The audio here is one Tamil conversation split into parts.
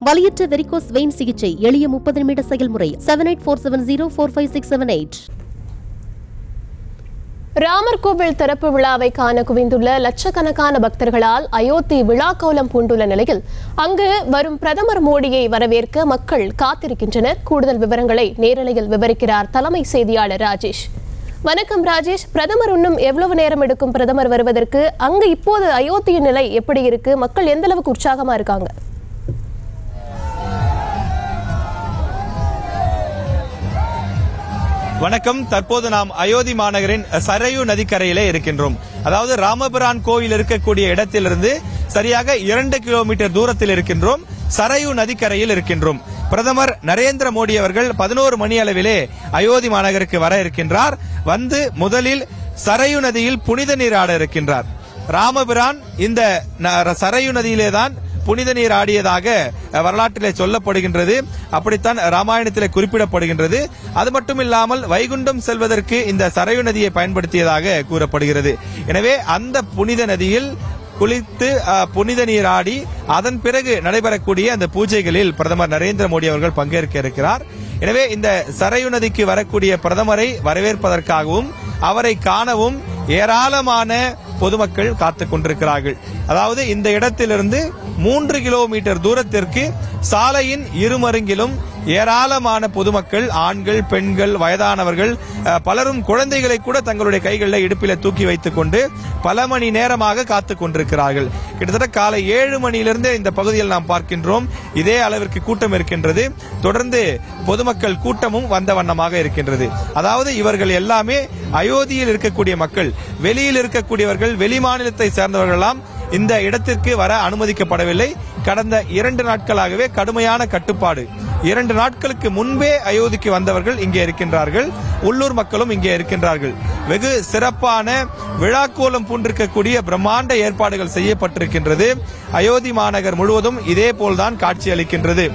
வலியற்ற வெரிகோஸ் வெயின் சிகிச்சை எளிய 30 நிமிட செயல்முறை 7847045678. ராமர் கோவில் திறப்பு விழாவை காண குவிந்துள்ள லட்சக்கணக்கான பக்தர்களால் அயோத்தி விழாக்கோலம் பூண்டுள்ள நிலையில் அங்கு வரும் பிரதமர் மோடியை வரவேற்க மக்கள் காத்திருக்கின்றனர். கூடுதல் விவரங்களை நேரலையில் விவரிக்கிறார் தலைமை செய்தியாளர் ராஜேஷ். வணக்கம் ராஜேஷ். பிரதமர் இன்னும் எவ்வளவு நேரம் எடுக்கும் பிரதமர் வருவதற்கு? அங்கு இப்போது அயோத்தியின் நிலை எப்படி இருக்கு? மக்கள் எந்த அளவுக்கு உற்சாகமா இருக்காங்க? வணக்கம். தற்போது நாம் அயோத்தி மாநகரின் சரையு நதிக்கரையிலே இருக்கின்றோம். அதாவது ராமபிரான் கோவில் இருக்கக்கூடிய இடத்திலிருந்து சரியாக 2 கிலோமீட்டர் தூரத்தில் இருக்கின்றோம். சரையு நதிக்கரையில் இருக்கின்றோம். பிரதமர் நரேந்திர மோடி அவர்கள் 11 மணி அளவிலே அயோத்தி மாநகருக்கு வர இருக்கின்றார். வந்து முதலில் சரையு நதியில் புனித நீராட இருக்கின்றார். ராமபிரான் இந்த சரையு நதியிலேதான் புனித நீர் ஆடியதாக வரலாற்றிலே சொல்லப்படுகின்றது. அப்படித்தான் ராமாயணத்திலே குறிப்பிடப்படுகின்றது. அது மட்டும் இல்லாமல் வைகுண்டம் செல்வதற்கு இந்த சரையு நதியை பயன்படுத்தியதாக கூறப்படுகிறது. எனவே அந்த புனித நதியில் குளித்து புனித நீர் ஆடி அதன் பிறகு நடைபெறக்கூடிய அந்த பூஜைகளில் பிரதமர் நரேந்திர மோடி அவர்கள் பங்கேற்க இருக்கிறார். எனவே இந்த சரையு நதிக்கு வரக்கூடிய பிரதமரை வரவேற்பதற்காகவும் அவரை காணவும் ஏராளமான பொதுமக்கள் காத்துக் கொண்டிருக்கிறார்கள். அதாவது இந்த இடத்திலிருந்து 3 கிலோமீட்டர் தூரத்திற்கு சாலையின் இருமருங்கிலும் ஏராளமான பொதுமக்கள், ஆண்கள், பெண்கள், வயதானவர்கள், பலரும் குழந்தைகளை கூட தங்களுடைய கைகளில் இடுப்பில தூக்கி வைத்துக் கொண்டு பல மணி நேரமாக காத்துக் கொண்டிருக்கிறார்கள். கிட்டத்தட்ட காலை 7 மணியிலிருந்து இந்த பகுதியில் நாம் பார்க்கின்றோம். இதே அளவிற்கு கூட்டம் இருக்கின்றது. தொடர்ந்து பொதுமக்கள் கூட்டமும் வந்த வண்ணமாக இருக்கின்றது. அதாவது இவர்கள் எல்லாமே அயோத்தியில் இருக்கக்கூடிய மக்கள். வெளியில் இருக்கக்கூடியவர்கள், வெளி மாநிலத்தை சேர்ந்தவர்களெல்லாம் இந்த இடத்திற்கு வர அனுமதிக்கப்படவில்லை. கடந்த 2 நாட்களாகவே கடுமையான கட்டுப்பாடு. 2 நாட்களுக்கு முன்பே அயோத்திக்கு வந்தவர்கள் இங்கே இருக்கின்றார்கள். உள்ளூர் மக்களும் இங்கே இருக்கின்றார்கள். வெகு சிறப்பான விழாக்கோலம் பூண்டிருக்கக்கூடிய பிரம்மாண்ட ஏற்பாடுகள் செய்யப்பட்டிருக்கின்றது. அயோத்தி மாநகர் முழுவதும் இதே போல்தான் காட்சி அளிக்கின்றது.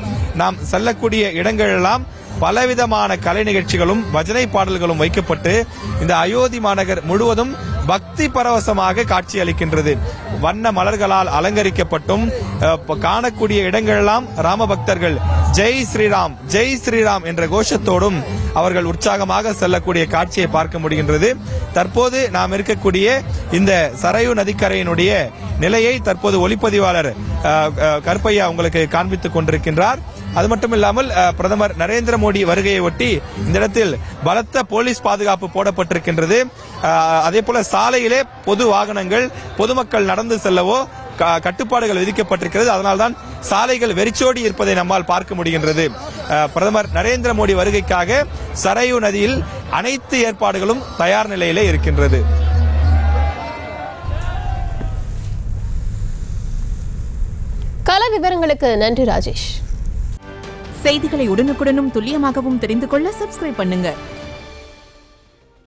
நாம் செல்லக்கூடிய இடங்களெல்லாம் பலவிதமான கலை நிகழ்ச்சிகளும் பஜனை பாடல்களும் வைக்கப்பட்டு இந்த அயோத்தி மாநகர் முழுவதும் பக்தி பரவசமாக காட்சி அளிக்கின்றது. வண்ண மலர்களால் அலங்கரிக்கப்பட்டும் காணக்கூடிய இடங்களெல்லாம் ராம பக்தர்கள் ஜெய் ஸ்ரீராம், ஜெய் ஸ்ரீராம் என்ற கோஷத்தோடும் அவர்கள் உற்சாகமாக செல்லக்கூடிய காட்சியை பார்க்க முடிகின்றது. தற்போது நாம் இருக்கக்கூடிய இந்த சரையு நதிக்கரையினுடைய நிலையை தற்போது ஒளிப்பதிவாளர் கருப்பையா உங்களுக்கு காண்பித்துக் கொண்டிருக்கின்றார். அது மட்டும் இல்லாமல் பிரதமர் நரேந்திர மோடி வருகையை ஒட்டி இந்த இடத்தில் பலத்த போலீஸ் பாதுகாப்பு போடப்பட்டிருக்கின்றது. அதே போல சாலையிலே பொது வாகனங்கள், பொதுமக்கள் நடந்து செல்லவோ கட்டுப்பாடுகள் விதிக்கப்பட்டிருக்கிறது. அதனால்தான் சாலைகள் வெறிச்சோடி இருப்பதை நம்மால் பார்க்க முடிகின்றது. பிரதமர் நரேந்திர மோடி வருகைக்காக சரையு நதியில் அனைத்து ஏற்பாடுகளும் தயார் நிலையிலே இருக்கின்றது. கள விவரங்களுக்கு நன்றி ராஜேஷ். செய்திகளை உடனுக்குடனும் துல்லியமாகவும் தெரிந்து கொள்ள சப்ஸ்கிரைப் பண்ணுங்க.